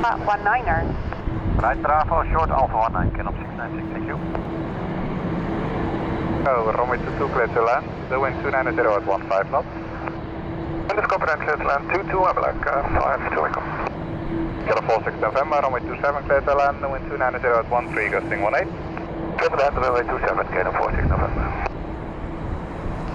Alpha 19er. Right, Bravo, short Alpha 19, can up 696, thank you. Oh, runway 22, clear to land. The wind 290 at 15 knots. Wind is confident, clear to land, 22, black, 5 Echo. Kilo 46 November, runway 27, clear to land. The wind 290 at 13, gusting 18. Clear to land, runway 27, Kilo 46 November.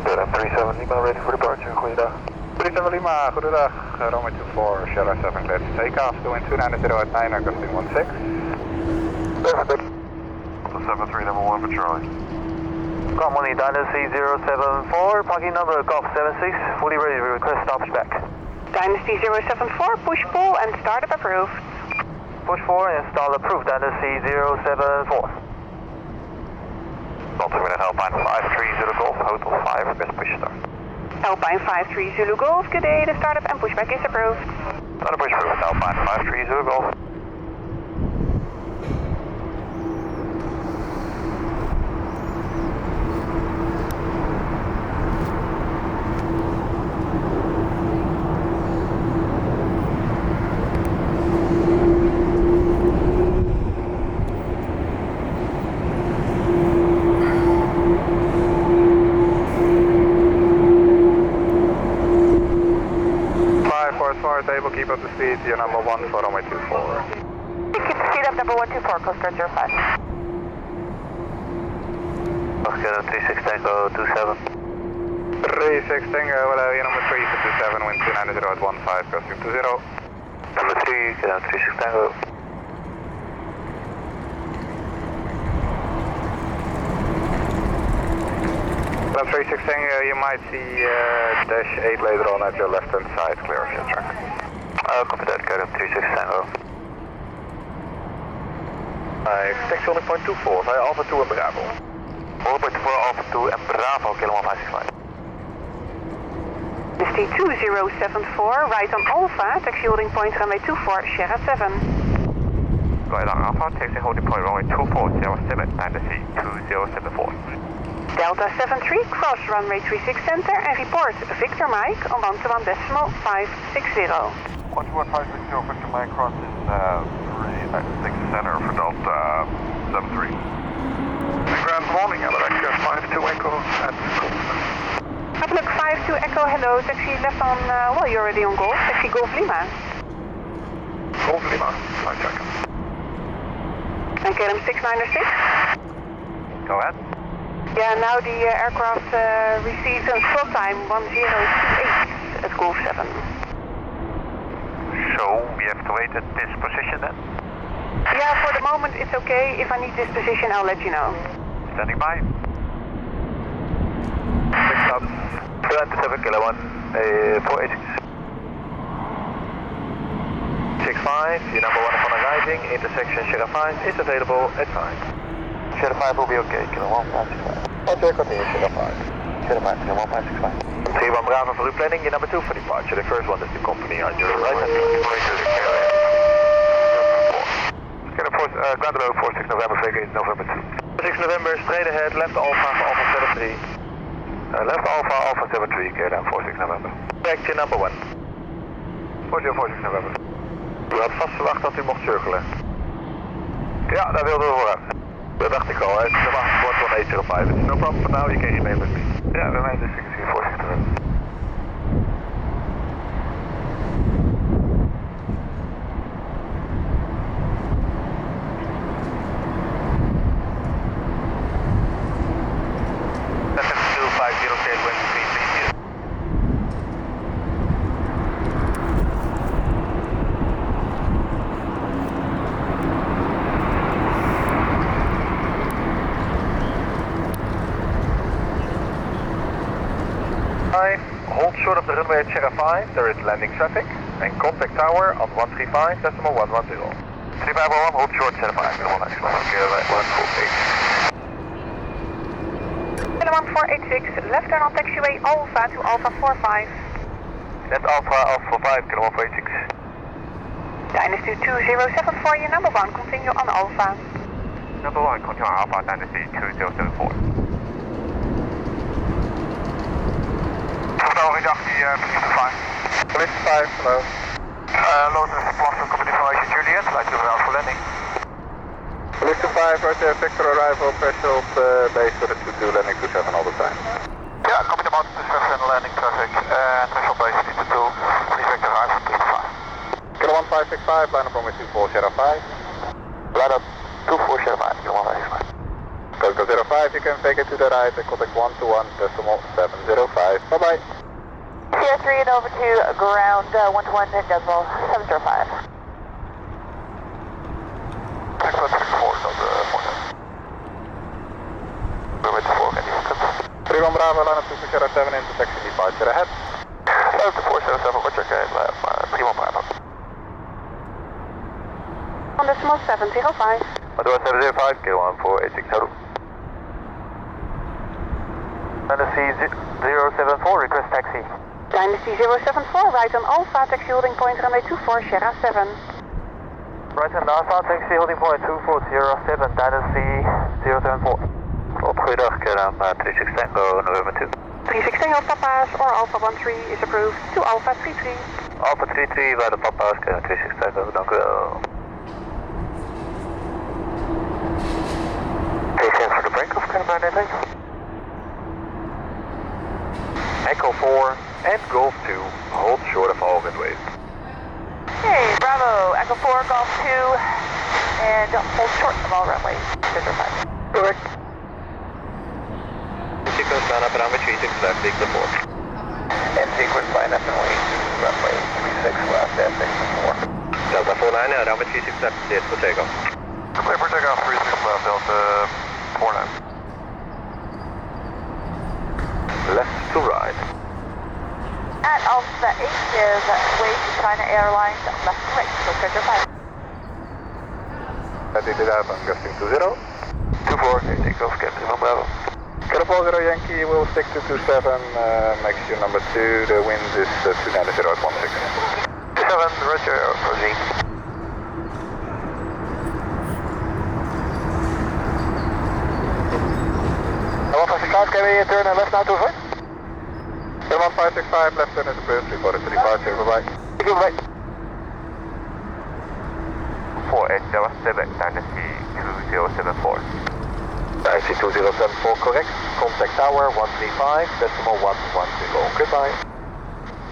Good, 37 Lima, ready for departure, goeiedag. 37 Lima, goedendag. Runway 24, Sierra 7, clear to take off. The wind 290 at 9, gusting 16. Perfect. 73, number 1 for Charlie. Harmony Dynasty 074, parking number Golf 76, fully ready to request stoppage back. Dynasty 074, push pull and startup approved. Push 4 and stall approved, Dynasty 074. Multiminute Alpine 53 Zulu Golf, Hotel 5, best push start. Alpine 53 Zulu Golf, good day, the startup and pushback is approved. Startup push approved, Alpine 53 Zulu Golf. Table, keep up the speed, you're number 1 for runway 24. Keep the speed up, number 124, coaster 05. Oscar 36 Tango 27. 36 Tango, hello, you're number 3 for 27, wind 290 at 15, crossing 20. Number 3, 36 Tango. Club 36 Tango, you might see dash 8 later on at your left hand side, clear of your track. Copy that, Kilo 36 Tango. Taxi 1.24, via Alpha 2 en Bravo. 1.4 Alpha 2 en Bravo, Kilo 155. Dynasty 2074, right on Alpha, taxi holding point runway 24, Sierra 7. Right on Alpha, taxi holding point runway 24, Sierra 7, Dynasty 2074. Delta 73, cross runway 36 center and report Victor Mike on 121.560. 121.560, Victor Mike, cross is 36 center for Delta 73. Grand morning, Alpha 52 Echo at Golf. Outlook 52 Echo, hello, taxi left on, well, you're already on Golf, taxi Golf Lima. Golf Lima, 5 seconds. And KLM 696. Go ahead. Yeah, now the aircraft receives a slot time 1028 at Golf 7. So we have to wait at this position then? Yeah, for the moment it's okay. If I need this position, I'll let you know. Standing by. 6 knots, 27 Kilo 1, 486. 65, your number 1 upon arriving, intersection Sierra 5 is available at 5. Sierra 5 will be okay, Kilo 1565. Okay, continue, Sierra 5. Sierra 5, Kilo 1565. 31 Bravo for replanning, your number 2 for departure. The first one is the company on your right hand. Ground road 46 November, Vega 8 November 2. 6 November, straight ahead, left Alpha for Alpha 73. Left Alpha, Alpha 73, okay, then 46 November. Back to number 1. 46 November. U had vast verwacht dat u mocht cirkelen. Ja, daar wilden we vooruit. Dat dacht ik al, hè. Normaal gesproken van 805. It's no problem for now, you can remain with me. Ja, remain dus 46 November. Hold short of the runway at Sierra 5, there is landing traffic, and contact tower on 135.110. 3511, hold short Sierra 5, Kilo 1486. Kilo 1486, left turn on taxiway Alpha to Alpha 45. Left Alpha, Alpha 5, Kilo 1486. Dynasty 2074, your number 1, continue on Alpha. Number 1, continue on Alpha, Dynasty 2074. Verhooging 18, Police 5, hello. Lotus Plus, Company Formation Juliet. 5, Roger, Victor arrival, threshold base for the 22, landing 27 all the time. Yeah, copy the mountain 27, landing traffic, and threshold base 22, please Victor arrive from 25. Kilo 1565, line up runway 24, Sierra 5. Line up 24, Sierra 5, Kilo 1565. Go 05, you can vacate to the right, contact 121.705, bye-bye. Sierra 3 and over to ground 121.705. Excellent, 34, so the 47. Runway 24, can you contact? 31 Bravo, line up to Sierra 7, intersection departure ahead. Line up to 477, Roger, okay, 31 Bravo. On decimal 705. 12705, K1486, Dynasty 074, request taxi. Dynasty 074, right on Alpha, taxi holding point runway 24, Sierra 7. Right on Alpha, taxi holding point 24, Sierra 7, Dynasty 074. Goedendag, Keram 36 Tango, November 2. 36 Tango Papa's or Alpha 13 is approved to Alpha 33. Alpha 33 bij de Papa's, Keram 36 Tango, dank u wel. Patience for the break-off, Keram 98. Echo 4 and Golf 2, hold short of all runways. Okay, Bravo, Echo 4, Golf 2, and hold short of all runways. Victor 5. Correct. Sequence down up runway 36 left, take the 4. And sequence line up and wait to runway 36 left, and take the 4. Delta 49, runway 36 left, clear for takeoff. Clear for takeoff, 36 left, Delta 49. Left to right. At Alpha 8 is way to China Airlines, left to right, so Victor 5. Ready to that, I'm gusting 20. 24, okay, take off, Captain Bravo. Kilo 40 Yankee, will stick to 27, make sure number 2, the wind is 290 at 16. 27, Roger, proceed. Can we turn left now to avoid? 1565, left turn is approved, reported to departure, bye-bye. Bye. 4807, Dynasty 2074. Dynasty 2074, correct. Contact tower 135, decimal 110. Goodbye.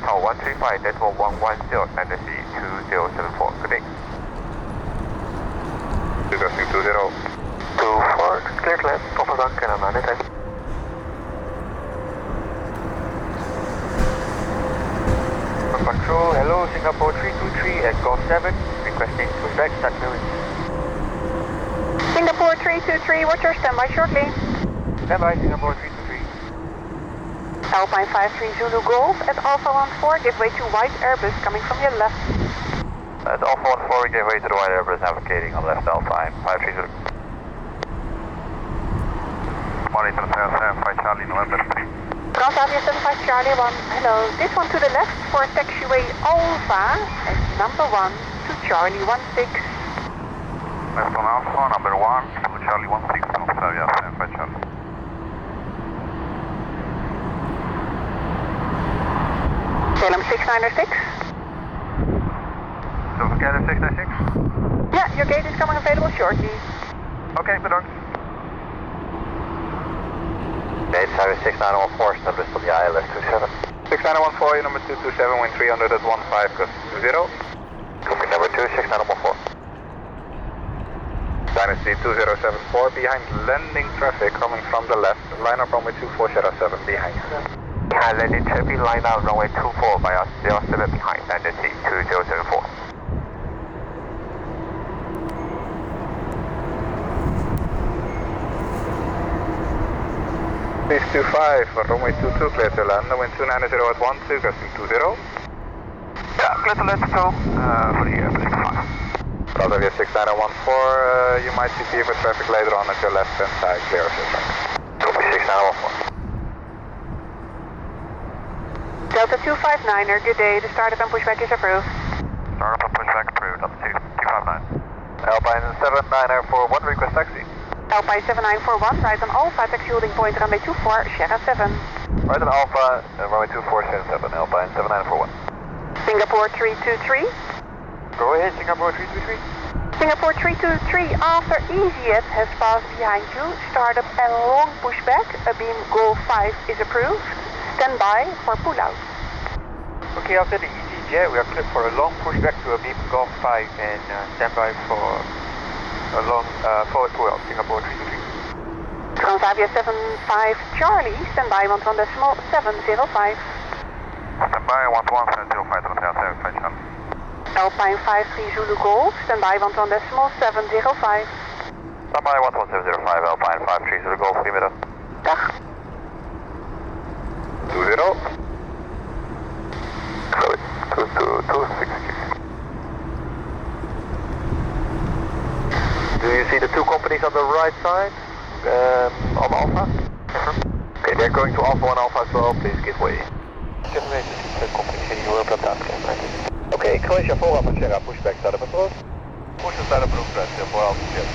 Tower 135, decimal 110, Dynasty 2074, good day. 2020. 24, clear left, over dank en aan de tijd. Control, hello, Singapore 323 at Golf 7, requesting pushback, start moving. Singapore 323, watch your standby shortly. Standby, Singapore 323. Alpine 53 Zulu Golf at Alpha 14, give way to white Airbus coming from your left. At Alpha 14, we give way to the white Airbus navigating on left Alpine 53 Zulu. Monitor 75 Charlie, November 3. Transavia 75 Charlie 1, hello. This one to the left for taxiway Alpha and number 1 to Charlie 16. Left on Alpha, number 1 to Charlie 16, Transavia 75 Charlie. Salem 696. So verkeer 696? Yeah, your gate is coming available shortly. Oké, bedankt. Gate service 6914, established on the ILS 27. 6914, number 227, wind 300 at 15, custom 20. Copy number 2, 6914. Dynasty 2074, behind landing traffic coming from the left, line up runway 24, Sierra 7, behind. Behind landing traffic, line out runway 24 by us, 07 behind Dynasty 2074. Please 25, runway 22, clear to land, wind 290 at 12, custom 20. Yeah, clear to land to go, for the Airbus 5. Transavia 6914, you might see vehicle traffic later on at your left hand side, clear of your side. Copy 6914. Delta 259er, good day. The startup and pushback is approved. Startup and pushback approved, up to 259. Alpine 7941, request taxi. Alpine 7941, right on Alpha, taxi holding point runway 24, Sierra 7. Right on Alpha, runway 24, Sierra 7, Alpine 7941. Singapore 323. Go ahead, Singapore 323. Singapore 323, after EasyJet has passed behind you, startup and long pushback, a beam Golf 5 is approved. Stand by for pull-out. Okay, after the EasyJet, we are cleared for a long pushback to a beam Golf 5 and stand by for a long forward pull-out, Singapore 323. Transavia 75 Charlie, stand by 11.705. Stand by 11.705 Transavia 75 Charlie. Alpine 53 Zulu Golf, stand by 11.705. Stand by 11705, Alpine 53 Zulu Golf, goedemiddag. Dag. 20. Sorry, 260. Do you see the two companies on the right side on Alpha? Okay, they're going to Alpha 1 Alpha as well, please give way. Okay, Croatia 4 Alpha Sierra, pushback startup approach. Push the startup approved, for Alpha Jet.